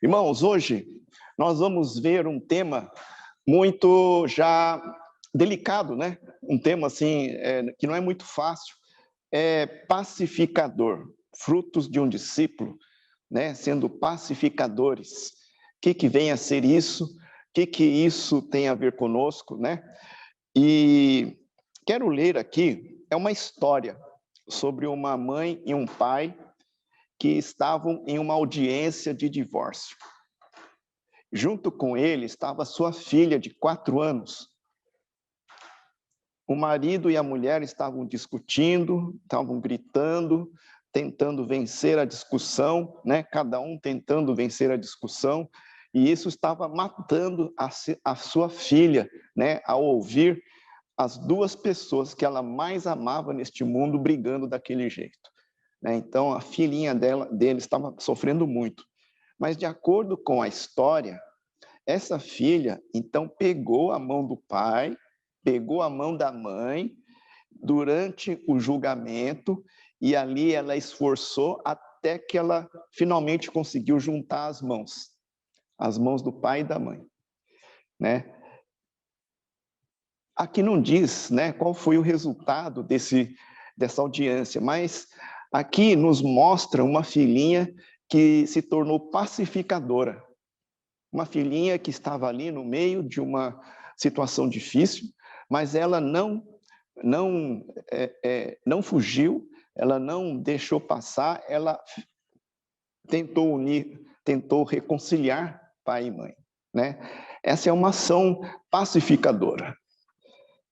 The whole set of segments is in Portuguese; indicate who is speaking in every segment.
Speaker 1: Irmãos, hoje nós vamos ver um tema muito já delicado, né? Um tema assim que não é muito fácil, é pacificador, frutos de um discípulo, né? Sendo pacificadores. O que vem a ser isso? O que isso tem a ver conosco, né? E quero ler aqui, é uma história sobre uma mãe e um pai que estavam em uma audiência de divórcio. Junto com ele estava sua filha de 4 anos. O marido e a mulher estavam discutindo, estavam gritando, tentando vencer a discussão, né? Cada um tentando vencer a discussão, e isso estava matando a sua filha, né? Ao ouvir as duas pessoas que ela mais amava neste mundo brigando daquele jeito, né? Então, a filhinha dele estava sofrendo muito. Mas, de acordo com a história, essa filha, então, pegou a mão do pai, pegou a mão da mãe durante o julgamento e ali ela esforçou até que ela finalmente conseguiu juntar as mãos do pai e da mãe, né? Aqui não diz, né, qual foi o resultado dessa audiência, mas aqui nos mostra uma filhinha que se tornou pacificadora. Uma filhinha que estava ali no meio de uma situação difícil, mas ela não fugiu, ela não deixou passar, ela tentou unir, tentou reconciliar pai e mãe, né? Essa é uma ação pacificadora.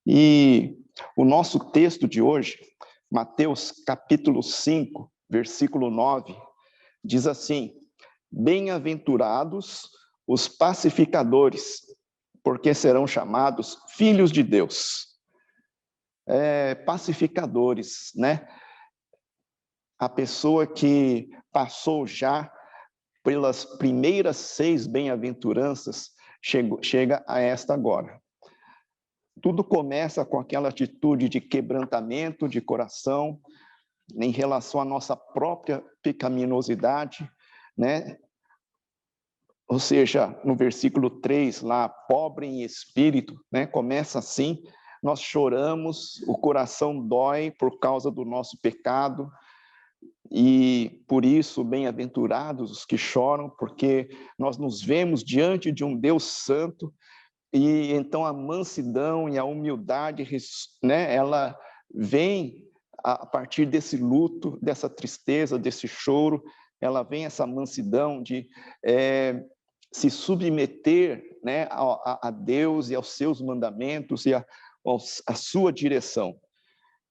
Speaker 1: E o nosso texto de hoje, Mateus capítulo 5, versículo 9, diz assim: bem-aventurados os pacificadores, porque serão chamados filhos de Deus. Pacificadores, né? A pessoa que passou já pelas primeiras 6 bem-aventuranças chega a esta agora. Tudo começa com aquela atitude de quebrantamento de coração em relação à nossa própria pecaminosidade, né? Ou seja, no versículo 3, lá, pobre em espírito, né? Começa assim, nós choramos, o coração dói por causa do nosso pecado, e por isso, bem-aventurados os que choram, porque nós nos vemos diante de um Deus santo, e então a mansidão e a humildade, né? Ela vem a partir desse luto, dessa tristeza, desse choro, ela vem essa mansidão de se submeter, né, a Deus e aos seus mandamentos e a sua direção.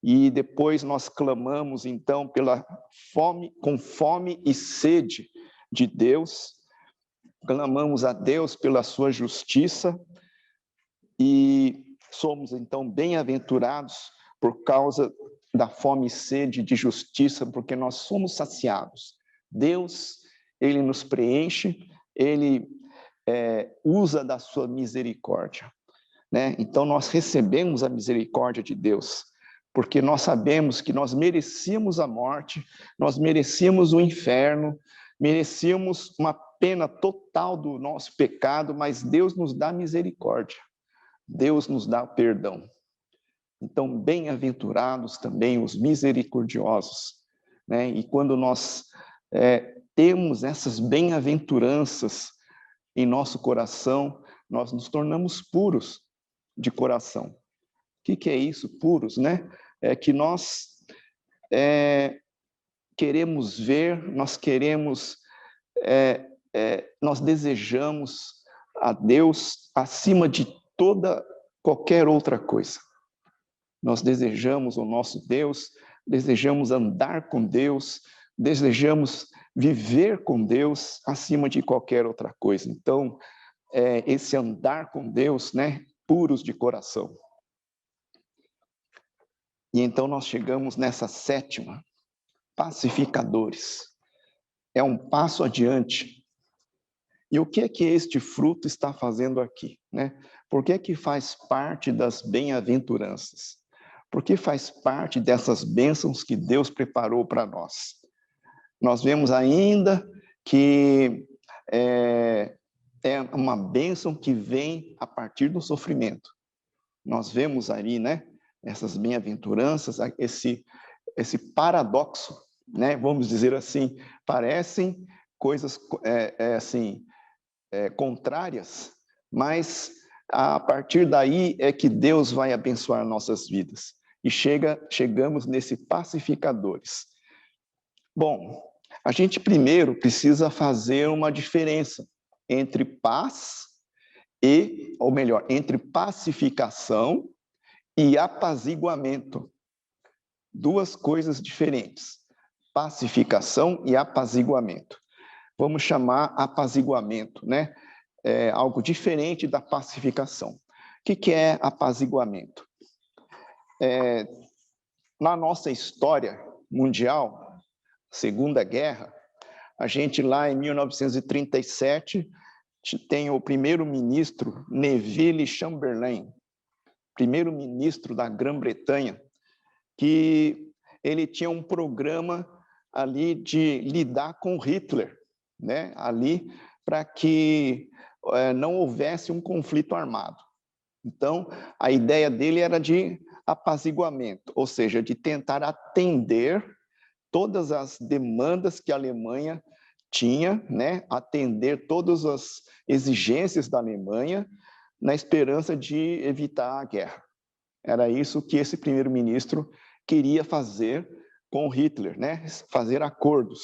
Speaker 1: E depois nós clamamos, então, com fome e sede de Deus, clamamos a Deus pela sua justiça e somos, então, bem-aventurados por causa da fome e sede de justiça, porque nós somos saciados. Deus, Ele nos preenche, Ele usa da sua misericórdia, né? Então, nós recebemos a misericórdia de Deus, porque nós sabemos que nós merecíamos a morte, nós merecíamos o inferno, merecíamos uma pena total do nosso pecado, mas Deus nos dá misericórdia, Deus nos dá perdão. Então, bem-aventurados também os misericordiosos, né? E quando nós temos essas bem-aventuranças em nosso coração, nós nos tornamos puros de coração. O que é isso, puros, né? É que nós queremos ver, nós desejamos a Deus acima de qualquer outra coisa. Nós desejamos o nosso Deus, desejamos andar com Deus, desejamos viver com Deus acima de qualquer outra coisa. Então, esse andar com Deus, né, puros de coração. E então nós chegamos nessa 7ª, pacificadores. É um passo adiante. E o que é que este fruto está fazendo aqui, né? Por que é que faz parte das bem-aventuranças? Porque faz parte dessas bênçãos que Deus preparou para nós. Nós vemos ainda que é uma bênção que vem a partir do sofrimento. Nós vemos ali, né, essas bem-aventuranças, esse paradoxo, né, vamos dizer assim, parecem coisas assim, contrárias, mas a partir daí é que Deus vai abençoar nossas vidas. E chegamos nesse pacificadores. Bom, a gente primeiro precisa fazer uma diferença entre paz ou melhor, entre pacificação e apaziguamento. Duas coisas diferentes, pacificação e apaziguamento. Vamos chamar apaziguamento, né? É algo diferente da pacificação. O que é apaziguamento? Na nossa história mundial, Segunda Guerra, a gente lá em 1937 tem o primeiro-ministro Neville Chamberlain, primeiro-ministro da Grã-Bretanha, que ele tinha um programa ali de lidar com Hitler, né? Ali para que não houvesse um conflito armado. Então, a ideia dele era de apaziguamento, ou seja, de tentar atender todas as demandas que a Alemanha tinha, né? Atender todas as exigências da Alemanha na esperança de evitar a guerra. Era isso que esse primeiro-ministro queria fazer com Hitler, né? Fazer acordos.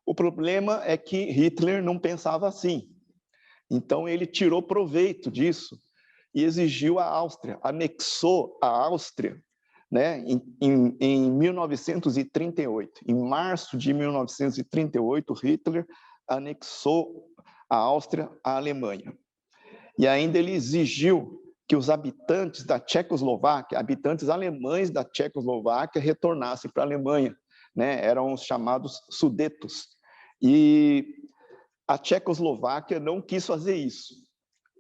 Speaker 1: O problema é que Hitler não pensava assim. Então, ele tirou proveito disso e exigiu a Áustria, anexou a Áustria, né, em 1938. Em março de 1938, Hitler anexou a Áustria à Alemanha. E ainda ele exigiu que os habitantes da Tchecoslováquia, habitantes alemães da Tchecoslováquia, retornassem para a Alemanha, né? Eram os chamados Sudetos. E a Tchecoslováquia não quis fazer isso.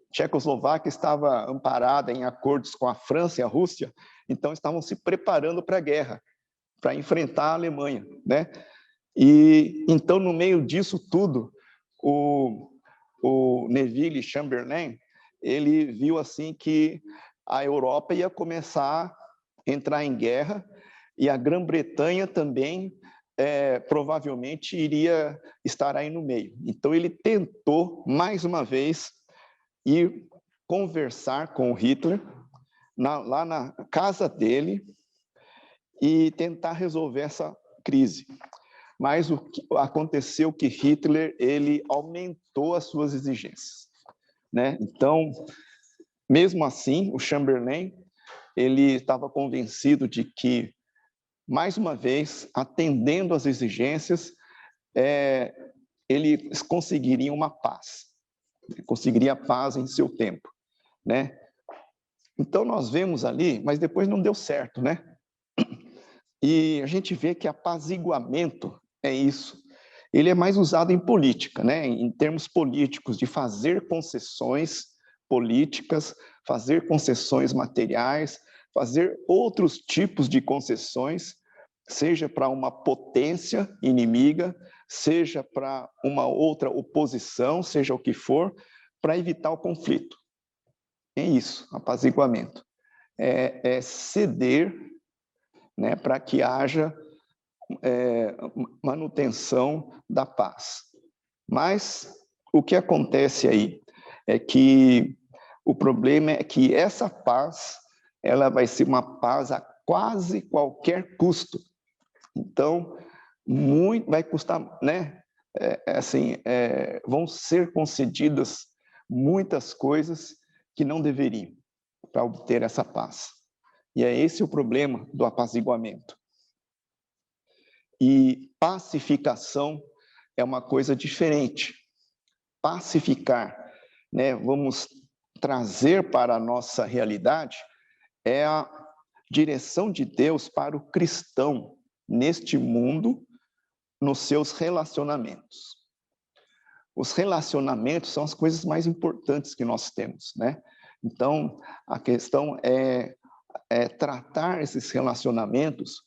Speaker 1: A Tchecoslováquia estava amparada em acordos com a França e a Rússia, então estavam se preparando para a guerra, para enfrentar a Alemanha, né? E então, no meio disso tudo, o Neville Chamberlain, ele viu assim que a Europa ia começar a entrar em guerra e a Grã-Bretanha também provavelmente iria estar aí no meio. Então ele tentou mais uma vez ir conversar com o Hitler lá na casa dele e tentar resolver essa crise. Mas aconteceu que Hitler ele aumentou as suas exigências, né? Então, mesmo assim, o Chamberlain ele estava convencido de que, mais uma vez, atendendo às exigências, eles conseguiriam uma paz, conseguiria paz em seu tempo, né? Então nós vemos ali, mas depois não deu certo, né? E a gente vê que apaziguamento é isso. Ele é mais usado em política, né? Em termos políticos, de fazer concessões políticas, fazer concessões materiais, fazer outros tipos de concessões, seja para uma potência inimiga, seja para uma outra oposição, seja o que for, para evitar o conflito. É isso, apaziguamento. É ceder, né, para que haja manutenção da paz. Mas o que acontece aí é que o problema é que essa paz ela vai ser uma paz a quase qualquer custo. Então, muito vai custar, né? Vão ser concedidas muitas coisas que não deveriam para obter essa paz. E é esse o problema do apaziguamento. E pacificação é uma coisa diferente. Pacificar, né? Vamos trazer para a nossa realidade é a direção de Deus para o cristão neste mundo, nos seus relacionamentos. Os relacionamentos são as coisas mais importantes que nós temos, né? Então, a questão é tratar esses relacionamentos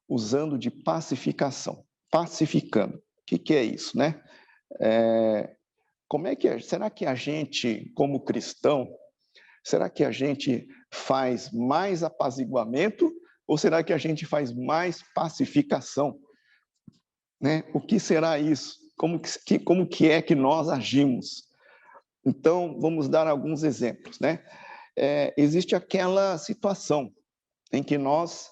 Speaker 1: usando de pacificação, pacificando. O que é isso, né? será que a gente, como cristão, será que a gente faz mais apaziguamento ou será que a gente faz mais pacificação? Né? O que será isso? Como que é que nós agimos? Então, vamos dar alguns exemplos, né? Existe aquela situação em que nós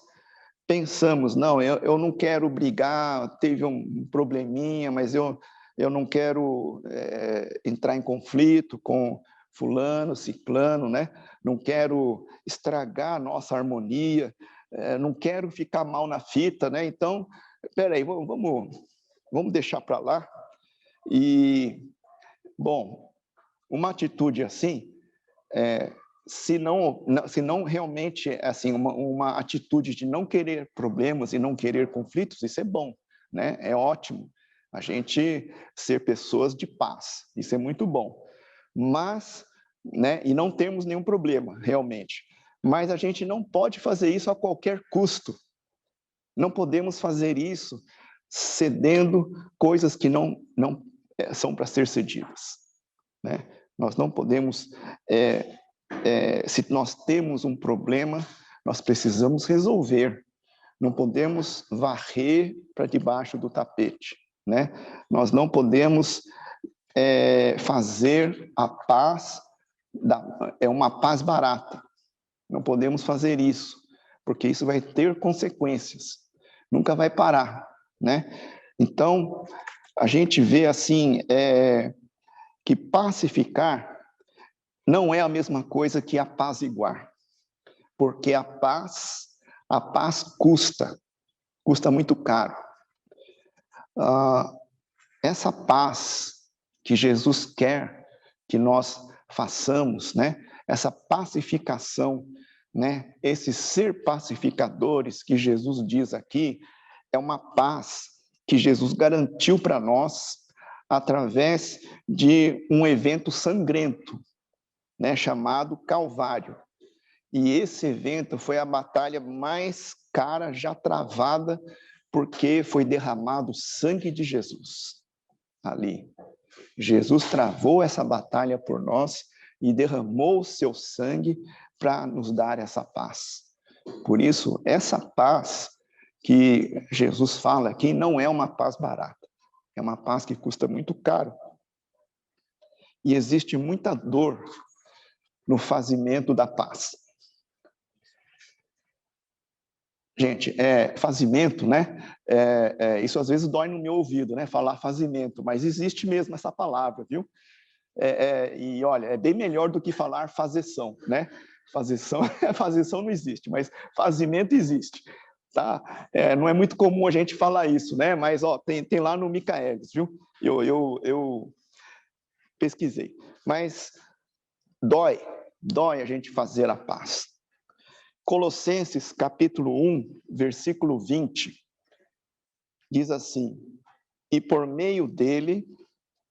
Speaker 1: pensamos, não, eu não quero brigar, teve um probleminha, mas eu não quero entrar em conflito com fulano, ciclano, né? Não quero estragar a nossa harmonia, não quero ficar mal na fita, né? Então, peraí, vamos deixar para lá. E, bom, uma atitude assim, se não realmente assim uma atitude de não querer problemas e não querer conflitos, isso é bom, né? É ótimo a gente ser pessoas de paz, isso é muito bom. Mas, né? E não temos nenhum problema realmente. Mas a gente não pode fazer isso a qualquer custo. Não podemos fazer isso cedendo coisas que não são para ser cedidas, né? Nós não podemos, se nós temos um problema, nós precisamos resolver. Não podemos varrer para debaixo do tapete, né? Nós não podemos fazer a paz, uma paz barata. Não podemos fazer isso, porque isso vai ter consequências. Nunca vai parar, né? Então, a gente vê assim, que pacificar não é a mesma coisa que apaziguar, porque a paz custa muito caro. Essa paz que Jesus quer que nós façamos, né? Essa pacificação, né? Esse ser pacificadores que Jesus diz aqui, é uma paz que Jesus garantiu para nós através de um evento sangrento, né, chamado Calvário. E esse evento foi a batalha mais cara já travada, porque foi derramado o sangue de Jesus ali. Jesus travou essa batalha por nós e derramou o seu sangue para nos dar essa paz. Por isso, essa paz que Jesus fala aqui não é uma paz barata, é uma paz que custa muito caro. E existe muita dor no fazimento da paz. Gente, fazimento, né? Isso às vezes dói no meu ouvido, né? Falar fazimento, mas existe mesmo essa palavra, viu? E olha, é bem melhor do que falar fazeção, né? Fazeção não existe, mas fazimento existe, tá? Não é muito comum a gente falar isso, né? Mas ó, tem lá no Micaelis, viu? Eu pesquisei, mas dói a gente fazer a paz. Colossenses capítulo 1, versículo 20, diz assim: e por meio dele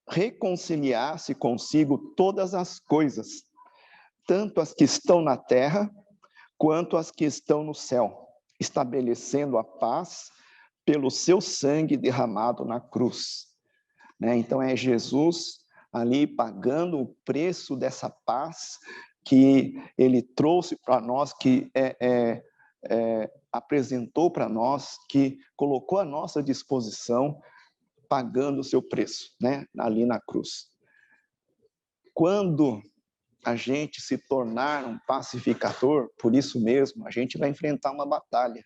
Speaker 1: reconciliar-se consigo todas as coisas, tanto as que estão na terra, quanto as que estão no céu, estabelecendo a paz pelo seu sangue derramado na cruz. Né? Então é Jesus ali pagando o preço dessa paz que ele trouxe para nós, que apresentou para nós, que colocou à nossa disposição, pagando o seu preço, né? Ali na cruz. Quando a gente se tornar um pacificador, por isso mesmo, a gente vai enfrentar uma batalha,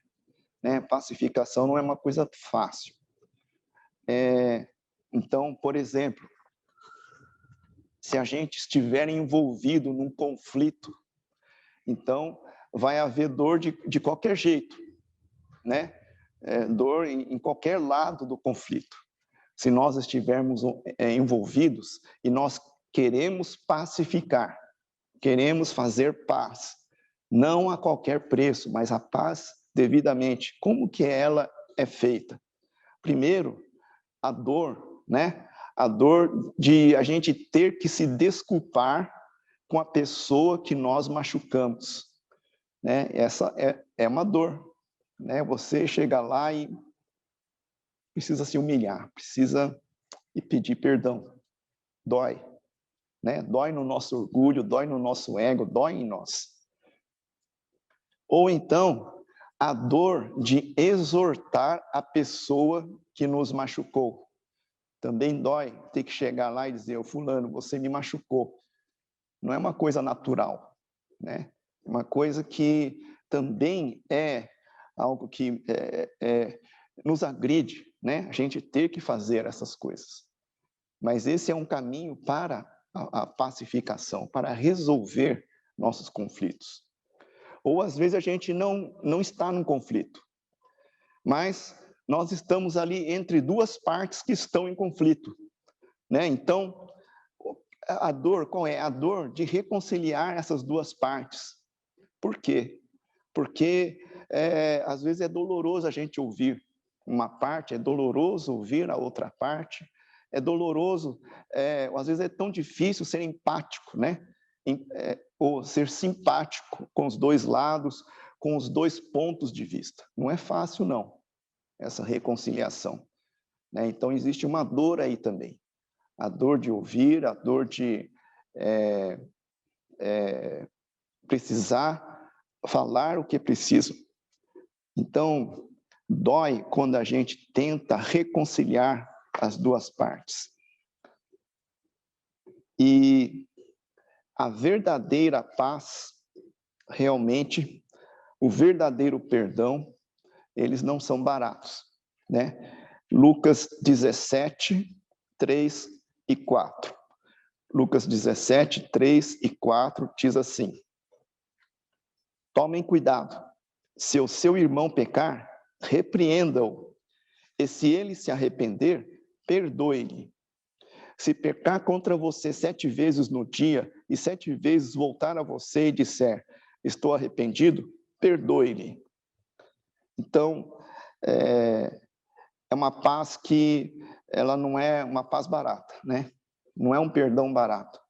Speaker 1: né? Pacificação não é uma coisa fácil. Então, por exemplo, se a gente estiver envolvido num conflito, então vai haver dor de qualquer jeito, né? Dor em qualquer lado do conflito. Se nós estivermos envolvidos e nós queremos pacificar, queremos fazer paz, não a qualquer preço, mas a paz devidamente. Como que ela é feita? Primeiro, a dor, né? A dor de a gente ter que se desculpar com a pessoa que nós machucamos, né? Essa é uma dor, né? Você chega lá e precisa se humilhar, precisa e pedir perdão. Dói, né? Dói no nosso orgulho, dói no nosso ego, dói em nós. Ou então, a dor de exortar a pessoa que nos machucou. Também dói ter que chegar lá e dizer, fulano, você me machucou. Não é uma coisa natural, né? Uma coisa que também é algo que nos agride, né? A gente ter que fazer essas coisas. Mas esse é um caminho para a pacificação, para resolver nossos conflitos. Ou às vezes a gente não está num conflito, mas nós estamos ali entre duas partes que estão em conflito, né? Então, a dor, qual é? A dor de reconciliar essas duas partes. Por quê? Porque às vezes é doloroso a gente ouvir uma parte, é doloroso ouvir a outra parte, é doloroso, às vezes é tão difícil ser empático, né? Ou ser simpático com os dois lados, com os dois pontos de vista. Não é fácil, não, essa reconciliação, né? Então, existe uma dor aí também. A dor de ouvir, a dor de precisar falar o que é preciso. Então, dói quando a gente tenta reconciliar as duas partes. E a verdadeira paz, realmente, o verdadeiro perdão, eles não são baratos, né? Lucas 17, 3 e 4. Lucas 17, 3 e 4 diz assim: tomem cuidado, se o seu irmão pecar, repreenda-o, e se ele se arrepender, perdoe-lhe. Se pecar contra você 7 vezes no dia, e 7 vezes voltar a você e disser, estou arrependido, perdoe-lhe. Então, é uma paz que ela não é uma paz barata, né? Não é um perdão barato,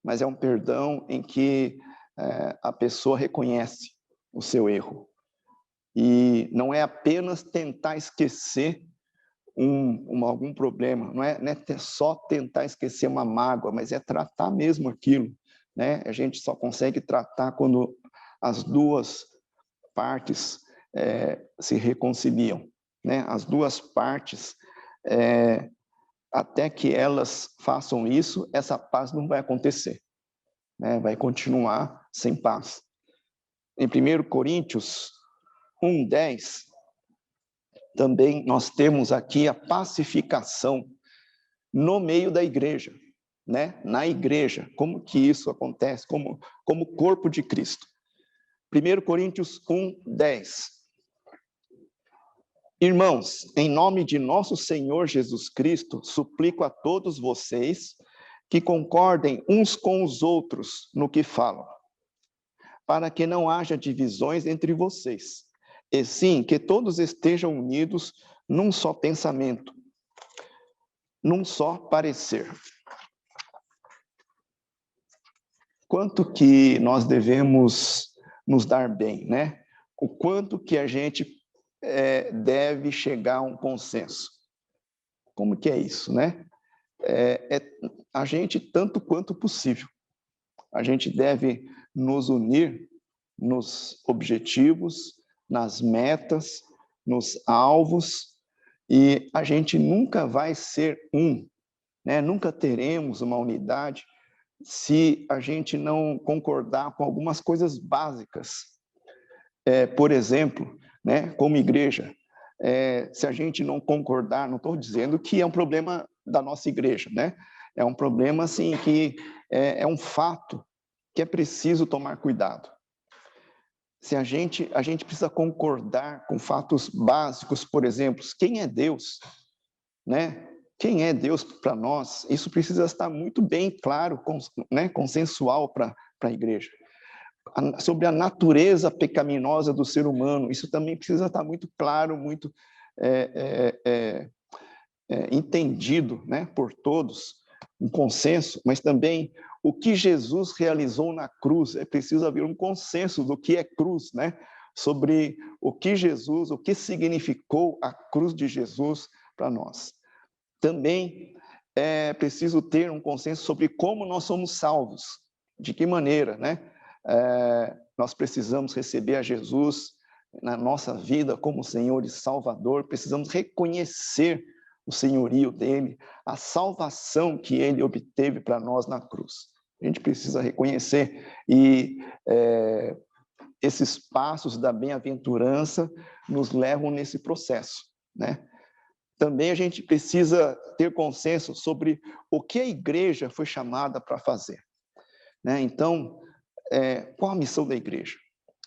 Speaker 1: mas é um perdão em que a pessoa reconhece o seu erro. E não é apenas tentar esquecer algum problema, não é só tentar esquecer uma mágoa, mas é tratar mesmo aquilo, né? A gente só consegue tratar quando as duas partes se reconciliam, né? As duas partes, até que elas façam isso, essa paz não vai acontecer, né? Vai continuar sem paz. Em 1 Coríntios 1:10, também nós temos aqui a pacificação no meio da igreja, né? Na igreja. Como que isso acontece? Como corpo de Cristo. 1 Coríntios 1:10. Irmãos, em nome de nosso Senhor Jesus Cristo, suplico a todos vocês que concordem uns com os outros no que falam, para que não haja divisões entre vocês, e sim que todos estejam unidos num só pensamento, num só parecer. Quanto que nós devemos nos dar bem, né? O quanto que a gente deve chegar a um consenso. Como que é isso, né? A gente, tanto quanto possível, a gente deve nos unir nos objetivos, nas metas, nos alvos, e a gente nunca vai ser né? Nunca teremos uma unidade se a gente não concordar com algumas coisas básicas. Por exemplo, né, como igreja, se a gente não concordar, não estou dizendo que é um problema da nossa igreja, né? É um problema assim que é um fato que é preciso tomar cuidado. Se a gente precisa concordar com fatos básicos, por exemplo, quem é Deus, né? Quem é Deus para nós? Isso precisa estar muito bem claro, né? Consensual para a igreja. Sobre a natureza pecaminosa do ser humano, isso também precisa estar muito claro, muito entendido, né, por todos, um consenso, mas também o que Jesus realizou na cruz, é preciso haver um consenso do que é cruz, né, sobre o que significou a cruz de Jesus para nós. Também é preciso ter um consenso sobre como nós somos salvos, de que maneira, né? Nós precisamos receber a Jesus na nossa vida como Senhor e Salvador, precisamos reconhecer o senhorio dele, a salvação que ele obteve para nós na cruz. A gente precisa reconhecer, e esses passos da bem-aventurança nos levam nesse processo, né? Também a gente precisa ter consenso sobre o que a igreja foi chamada para fazer, né? Então, qual a missão da igreja?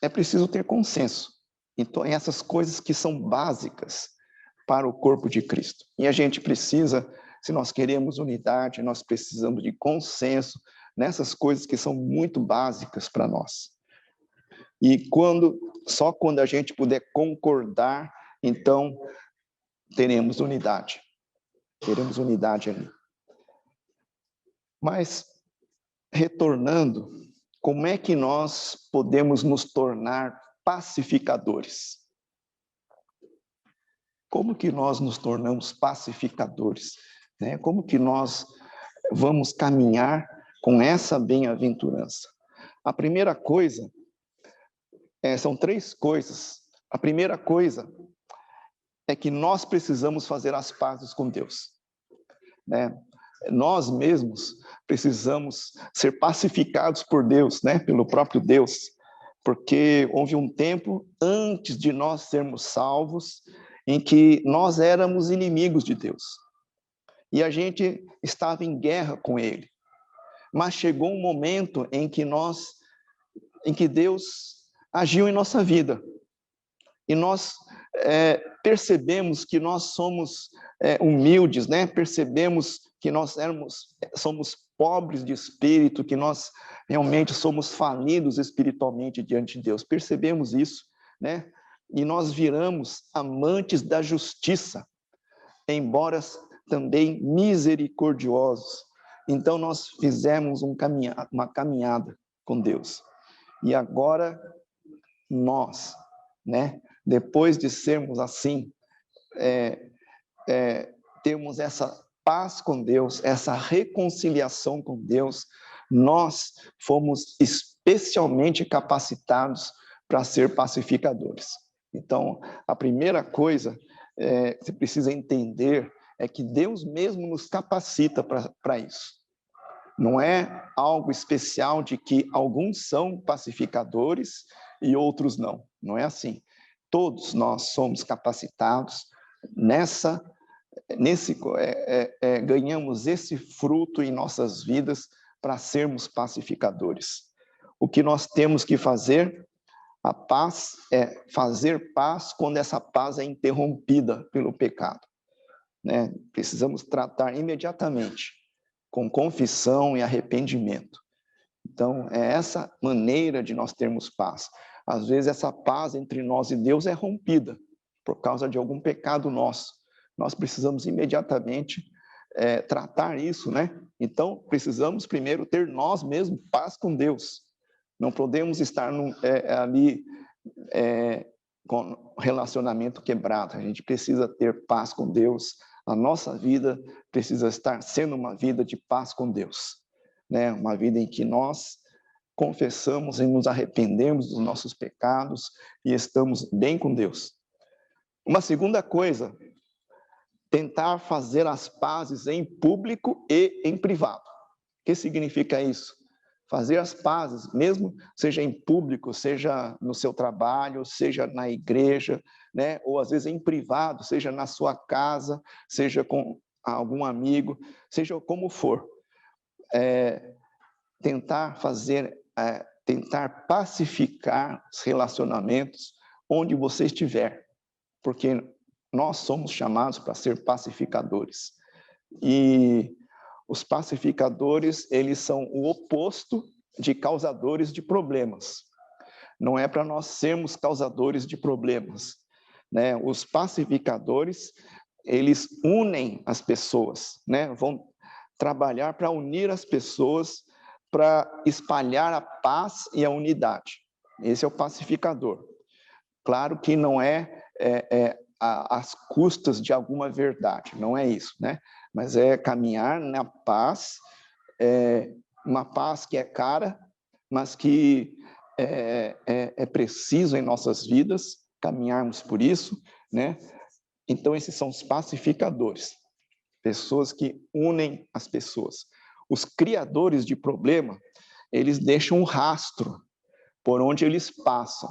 Speaker 1: É preciso ter consenso. Então, essas coisas que são básicas para o corpo de Cristo. E a gente precisa, se nós queremos unidade, nós precisamos de consenso nessas coisas que são muito básicas para nós. E só quando a gente puder concordar, então teremos unidade. Teremos unidade ali. Mas, retornando, como é que nós podemos nos tornar pacificadores? Como que nós nos tornamos pacificadores, né? Como que nós vamos caminhar com essa bem-aventurança? A primeira coisa, são 3 coisas. A primeira coisa é que nós precisamos fazer as pazes com Deus, né? Nós mesmos precisamos ser pacificados por Deus, né? Pelo próprio Deus, porque houve um tempo antes de nós sermos salvos em que nós éramos inimigos de Deus e a gente estava em guerra com Ele. Mas chegou um momento em que Deus agiu em nossa vida e nós percebemos que nós somos humildes, né? Percebemos que nós somos pobres de espírito, que nós realmente somos falidos espiritualmente diante de Deus. Percebemos isso, né? E nós viramos amantes da justiça, embora também misericordiosos. Então nós fizemos uma caminhada com Deus. E agora nós, né? Depois de sermos assim, temos essa paz com Deus, essa reconciliação com Deus, nós fomos especialmente capacitados para ser pacificadores. Então, a primeira coisa que você precisa entender é que Deus mesmo nos capacita para isso. Não é algo especial de que alguns são pacificadores e outros não. Não é assim. Todos nós somos capacitados ganhamos esse fruto em nossas vidas para sermos pacificadores. O que nós temos que fazer? A paz é fazer paz quando essa paz é interrompida pelo pecado, né? Precisamos tratar imediatamente, com confissão e arrependimento. Então, é essa maneira de nós termos paz. Às vezes, essa paz entre nós e Deus é rompida por causa de algum pecado nosso. Nós precisamos imediatamente tratar isso, né? Então, precisamos primeiro ter nós mesmos paz com Deus. Não podemos estar ali com relacionamento quebrado. A gente precisa ter paz com Deus. A nossa vida precisa estar sendo uma vida de paz com Deus, né? Uma vida em que nós confessamos e nos arrependemos dos nossos pecados e estamos bem com Deus. Uma segunda coisa, tentar fazer as pazes em público e em privado. O que significa isso? Fazer as pazes, mesmo seja em público, seja no seu trabalho, seja na igreja, né? Ou às vezes em privado, seja na sua casa, seja com algum amigo, seja como for. Tentar pacificar os relacionamentos onde você estiver, porque nós somos chamados para ser pacificadores. E os pacificadores, eles são o oposto de causadores de problemas. Não é para nós sermos causadores de problemas, né? Os pacificadores, eles unem as pessoas, né? Vão trabalhar para unir as pessoas, para espalhar a paz e a unidade. Esse é o pacificador. Claro que não às custas de alguma verdade, não é isso, né? mas é caminhar na paz, uma paz que é cara, mas que é preciso em nossas vidas caminharmos por isso, né? Então, esses são os pacificadores, pessoas que unem as pessoas. Os criadores de problema, eles deixam um rastro por onde eles passam.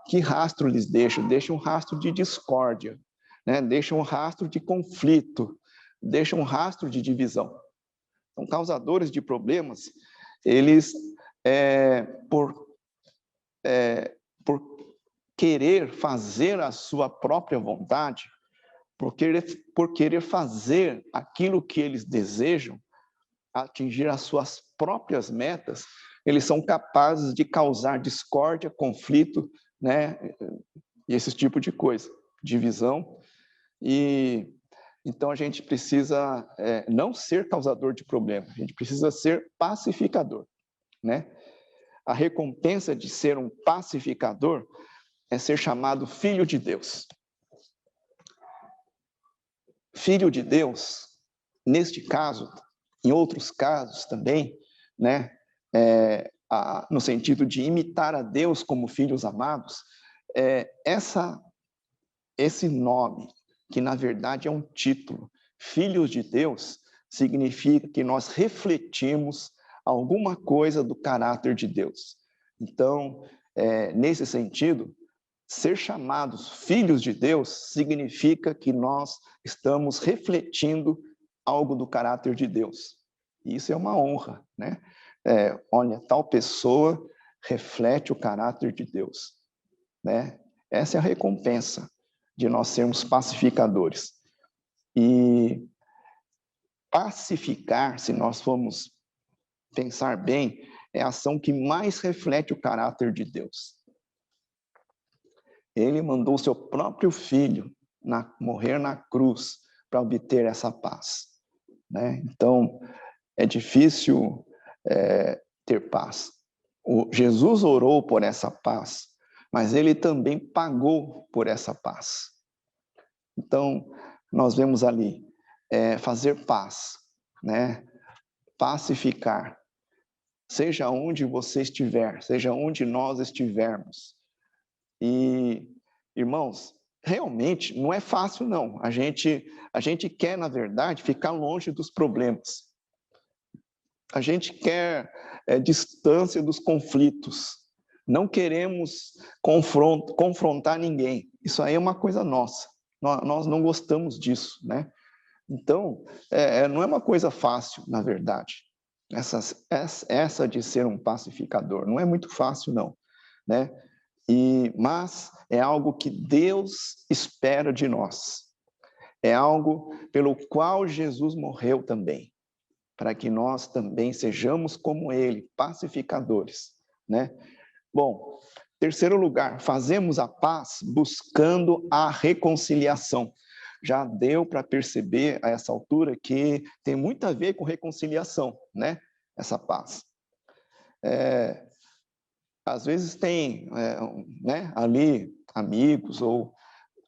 Speaker 1: Que rastro eles deixam? Deixam um rastro de discórdia, né? Deixam um rastro de conflito, deixam um rastro de divisão. Então, causadores de problemas, eles, por querer fazer a sua própria vontade, por querer fazer aquilo que eles desejam, atingir as suas próprias metas, eles são capazes de causar discórdia, conflito, né? E esse tipo de coisa, divisão. E então a gente precisa não ser causador de problema, a gente precisa ser pacificador, né? A recompensa de ser um pacificador é ser chamado filho de Deus. Filho de Deus, neste caso, em outros casos também, né? No sentido de imitar a Deus como filhos amados, esse nome, que na verdade é um título, filhos de Deus, significa que nós refletimos alguma coisa do caráter de Deus. Então, nesse sentido, ser chamados filhos de Deus significa que nós estamos refletindo algo do caráter de Deus. E isso é uma honra, né? Olha, tal pessoa reflete o caráter de Deus, né? Essa é a recompensa de nós sermos pacificadores. E pacificar, se nós formos pensar bem, é a ação que mais reflete o caráter de Deus. Ele mandou seu próprio filho morrer na cruz para obter essa paz, né? Então, é difícil ter paz. Jesus orou por essa paz, mas ele também pagou por essa paz. Então, nós vemos ali, fazer paz, né? Pacificar, seja onde você estiver, seja onde nós estivermos. E, irmãos, realmente não é fácil, não. A gente quer, na verdade, ficar longe dos problemas. A gente quer distância dos conflitos. Não queremos confrontar ninguém. Isso aí é uma coisa nossa. Nós não gostamos disso, né? Então, não é uma coisa fácil, na verdade. Essa de ser um pacificador. Não é muito fácil, não, né? Mas é algo que Deus espera de nós. É algo pelo qual Jesus morreu também, para que nós também sejamos como ele, pacificadores, né? Bom, terceiro lugar, fazemos a paz buscando a reconciliação. Já deu para perceber a essa altura que tem muito a ver com reconciliação, né? Essa paz. Às vezes tem, né, ali amigos ou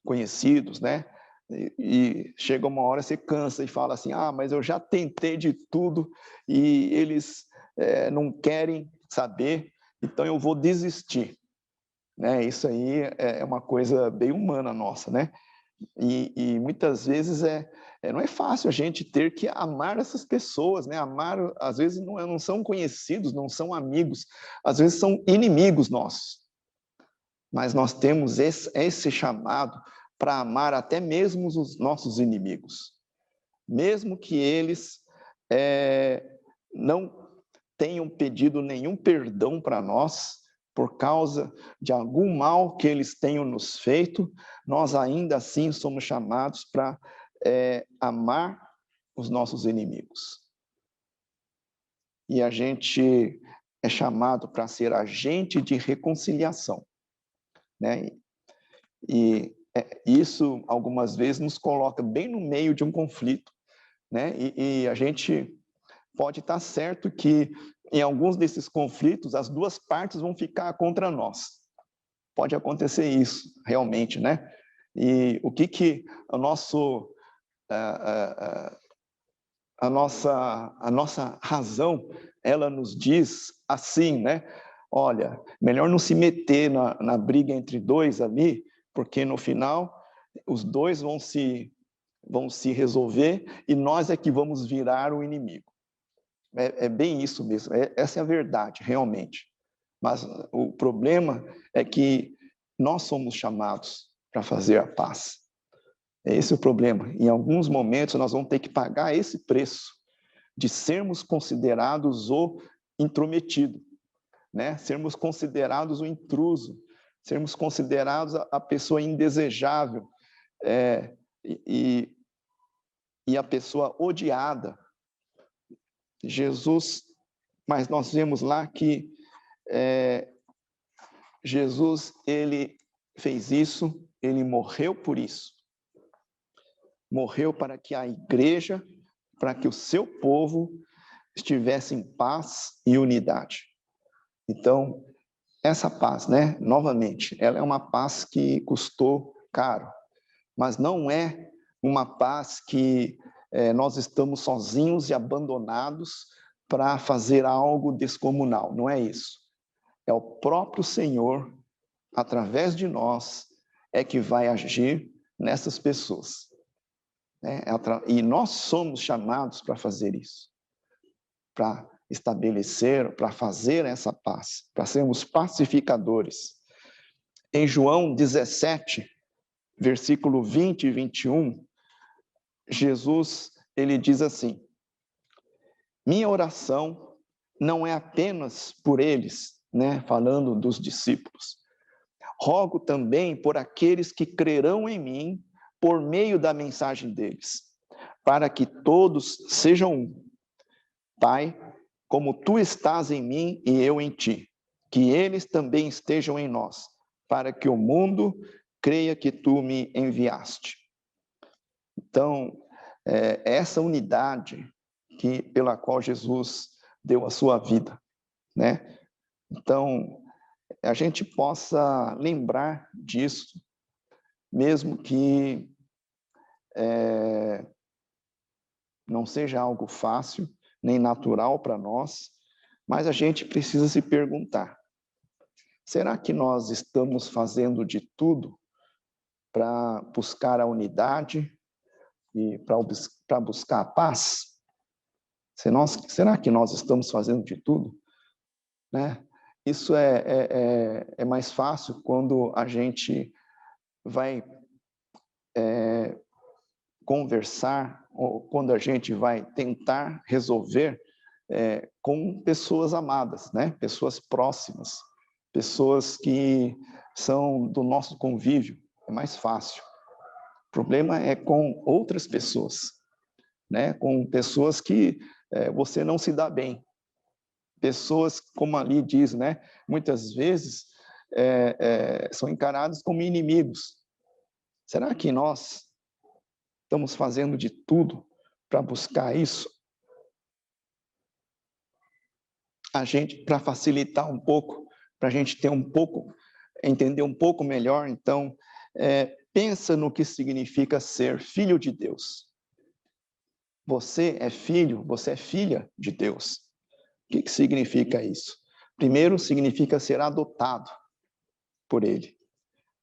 Speaker 1: conhecidos, né? E chega uma hora você cansa e fala assim: ah, mas eu já tentei de tudo e eles não querem saber, então eu vou desistir, né? Isso aí é uma coisa bem humana nossa, né? E muitas vezes não é fácil a gente ter que amar essas pessoas, né? Amar, às vezes, não são conhecidos, não são amigos, às vezes são inimigos nossos. Mas nós temos esse chamado para amar até mesmo os nossos inimigos. Mesmo que eles não tenham pedido nenhum perdão para nós, por causa de algum mal que eles tenham nos feito, nós ainda assim somos chamados para amar os nossos inimigos. E a gente é chamado para ser agente de reconciliação, né? E isso, algumas vezes, nos coloca bem no meio de um conflito, né? E a gente pode estar certo que, em alguns desses conflitos, as duas partes vão ficar contra nós. Pode acontecer isso, realmente, né? E o que o nosso a nossa razão, ela nos diz assim, né? Olha, melhor não se meter na briga entre dois ali, porque no final os dois vão se resolver e nós é que vamos virar o inimigo. É bem isso mesmo, essa é a verdade, realmente. Mas o problema é que nós somos chamados para fazer a paz. Esse é o problema. Em alguns momentos nós vamos ter que pagar esse preço de sermos considerados o intrometido, né? Sermos considerados o intruso, sermos considerados a pessoa indesejável, e a pessoa odiada. Jesus, mas nós vemos lá que Jesus, ele fez isso, ele morreu por isso. Morreu para que a igreja, para que o seu povo estivesse em paz e unidade. Então, essa paz, né, novamente, ela é uma paz que custou caro, mas não é uma paz que nós estamos sozinhos e abandonados para fazer algo descomunal, não é isso. É o próprio Senhor, através de nós, é que vai agir nessas pessoas. E nós somos chamados para fazer isso, para estabelecer, para fazer essa paz, para sermos pacificadores. Em João 17, versículo 20 e 21, Jesus, ele diz assim: minha oração não é apenas por eles, né, falando dos discípulos. Rogo também por aqueles que crerão em mim por meio da mensagem deles, para que todos sejam um. Pai, como tu estás em mim e eu em ti, que eles também estejam em nós, para que o mundo creia que tu me enviaste. Então, essa unidade pela qual Jesus deu a sua vida, né? Então, a gente possa lembrar disso, mesmo que não seja algo fácil, nem natural para nós, mas a gente precisa se perguntar: será que nós estamos fazendo de tudo para buscar a unidade e para buscar a paz? Será que nós estamos fazendo de tudo? Né? Isso é mais fácil quando a gente vai conversar, ou quando a gente vai tentar resolver com pessoas amadas, né? Pessoas próximas, pessoas que são do nosso convívio. É mais fácil. O problema é com outras pessoas, né? Com pessoas que você não se dá bem. Pessoas, como ali diz, né? Muitas vezes são encarados como inimigos. Será que nós estamos fazendo de tudo para buscar isso? A gente, para facilitar um pouco, para a gente ter um pouco, entender um pouco melhor, então, pensa no que significa ser filho de Deus. Você é filho, você é filha de Deus. O que significa isso? Primeiro, significa ser adotado por Ele.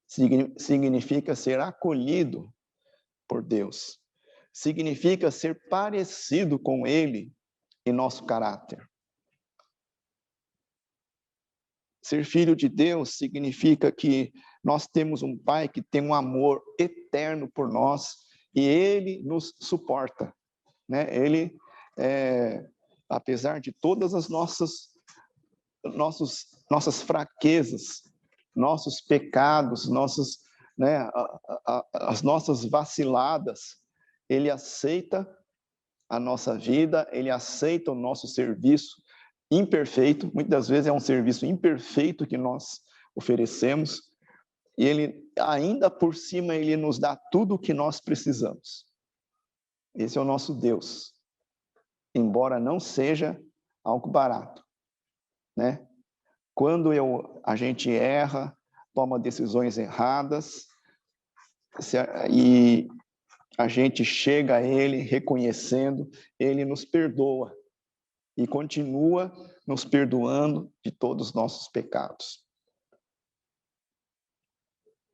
Speaker 1: Significa ser acolhido por Deus. Significa ser parecido com Ele em nosso caráter. Ser filho de Deus significa que nós temos um Pai que tem um amor eterno por nós e Ele nos suporta, né? Ele, apesar de todas as nossas fraquezas, nossos pecados, as nossas vaciladas, Ele aceita a nossa vida, Ele aceita o nosso serviço imperfeito, muitas vezes é um serviço imperfeito que nós oferecemos, e Ele, ainda por cima, Ele nos dá tudo o que nós precisamos. Esse é o nosso Deus, embora não seja algo barato, né? Quando a gente erra, toma decisões erradas, e a gente chega a Ele reconhecendo, Ele nos perdoa e continua nos perdoando de todos os nossos pecados.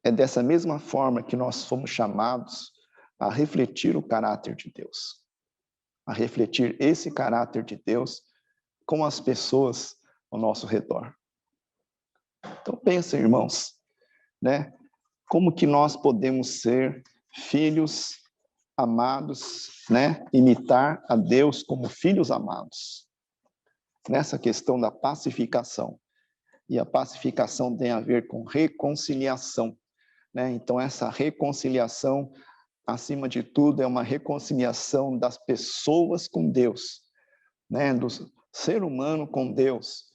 Speaker 1: É dessa mesma forma que nós fomos chamados a refletir o caráter de Deus, a refletir esse caráter de Deus com as pessoas ao nosso redor. Então pensa, irmãos, né? Como que nós podemos ser filhos amados, né? Imitar a Deus como filhos amados. Nessa questão da pacificação. E a pacificação tem a ver com reconciliação, né? Então essa reconciliação, acima de tudo, é uma reconciliação das pessoas com Deus, né? Do ser humano com Deus.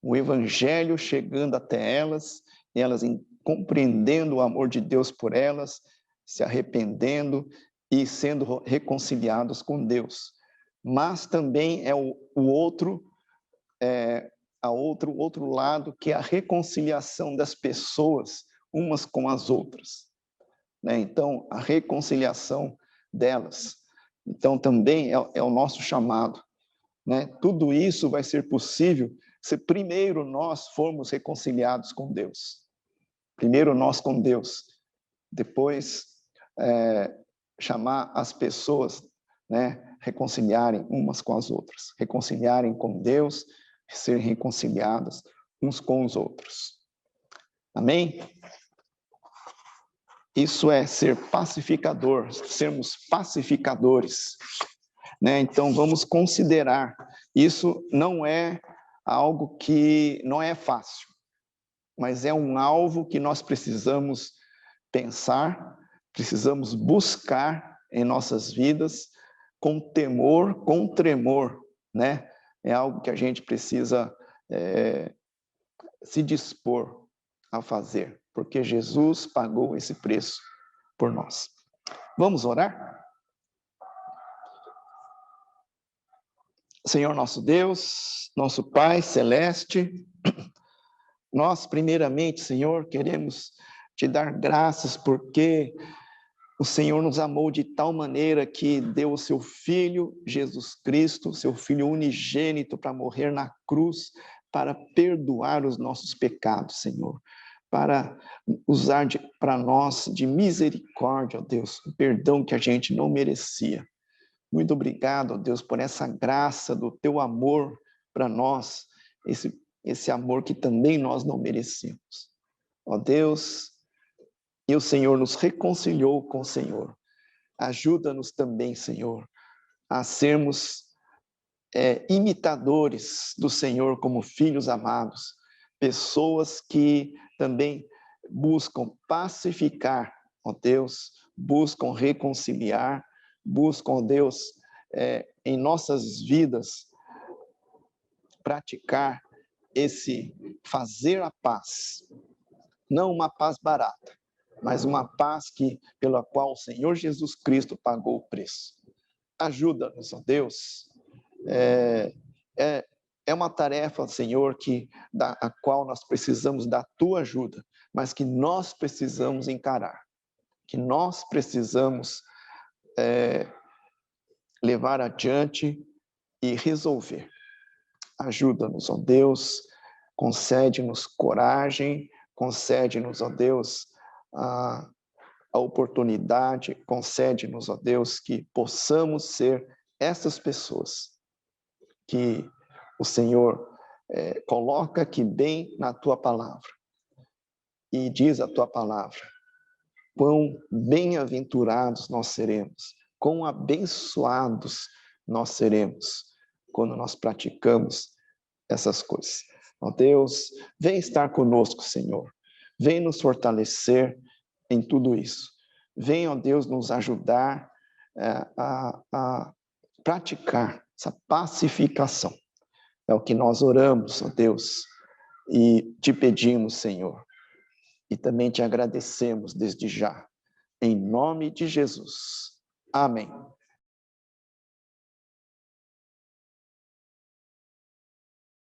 Speaker 1: O evangelho chegando até elas, e elas compreendendo o amor de Deus por elas, se arrependendo e sendo reconciliados com Deus. Mas também é o outro lado, que é a reconciliação das pessoas umas com as outras, né? Então, a reconciliação delas. Então, também é o nosso chamado, né? Tudo isso vai ser possível se primeiro nós formos reconciliados com Deus. Primeiro nós com Deus, depois chamar as pessoas, né, reconciliarem umas com as outras, reconciliarem com Deus, serem reconciliadas uns com os outros. Amém? Isso é ser pacificador, sermos pacificadores, né? Então vamos considerar, isso não é algo que não é fácil, mas é um alvo que nós precisamos pensar, precisamos buscar em nossas vidas com temor, com tremor, né? É algo que a gente precisa se dispor a fazer, porque Jesus pagou esse preço por nós. Vamos orar? Senhor nosso Deus, nosso Pai celeste, nós primeiramente, Senhor, queremos te dar graças porque o Senhor nos amou de tal maneira que deu o seu Filho, Jesus Cristo, seu Filho unigênito, para morrer na cruz, para perdoar os nossos pecados, Senhor. Para usar para nós de misericórdia, ó Deus, o perdão que a gente não merecia. Muito obrigado, ó Deus, por essa graça do teu amor para nós, esse amor que também nós não merecemos. Ó Deus, e o Senhor nos reconciliou com o Senhor. Ajuda-nos também, Senhor, a sermos imitadores do Senhor como filhos amados, pessoas que também buscam pacificar, ó Deus, buscam reconciliar, buscam, ó Deus, em nossas vidas, praticar esse fazer a paz, não uma paz barata, mas uma paz pela qual o Senhor Jesus Cristo pagou o preço. Ajuda-nos, ó Deus. É uma tarefa, Senhor, a qual nós precisamos da tua ajuda, mas que nós precisamos encarar, que nós precisamos levar adiante e resolver. Ajuda-nos, ó Deus, concede-nos coragem, concede-nos, ó Deus, a oportunidade, concede-nos, ó Deus, que possamos ser essas pessoas que o Senhor coloca aqui bem na tua palavra. E diz a tua palavra, quão bem-aventurados nós seremos, quão abençoados nós seremos quando nós praticamos essas coisas. Ó Deus, vem estar conosco, Senhor. Vem nos fortalecer em tudo isso. Vem, ó Deus, nos ajudar a praticar essa pacificação. É o que nós oramos, ó Deus, e te pedimos, Senhor. E também te agradecemos desde já. Em nome de Jesus. Amém.